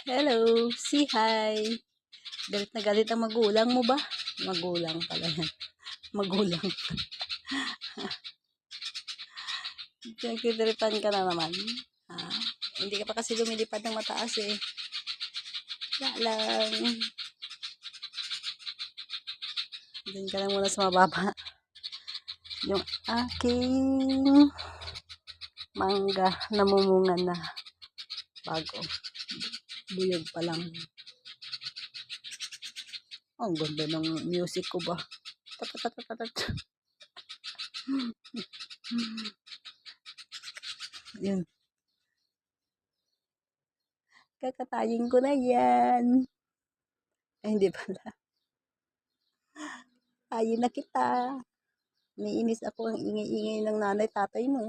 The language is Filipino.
Hello, say hi. Galit na galit ang magulang mo ba? Magulang pala yan. Magulang. Nagtitiripan ka na naman. Ah, hindi ka pa kasi lumilipad ng mataas eh. Wala lang. Doon ka lang muna sa mababa. Yung aking mangga namumunga na bago. Buyog pa lang. Ang ganda ng music ko ba? Tatatatat. Yun. Kakatayin ko na yan. Ay, hindi pala. Tayin na kita. Naiinis ako ang ingay-ingay ng nanay tatay mo.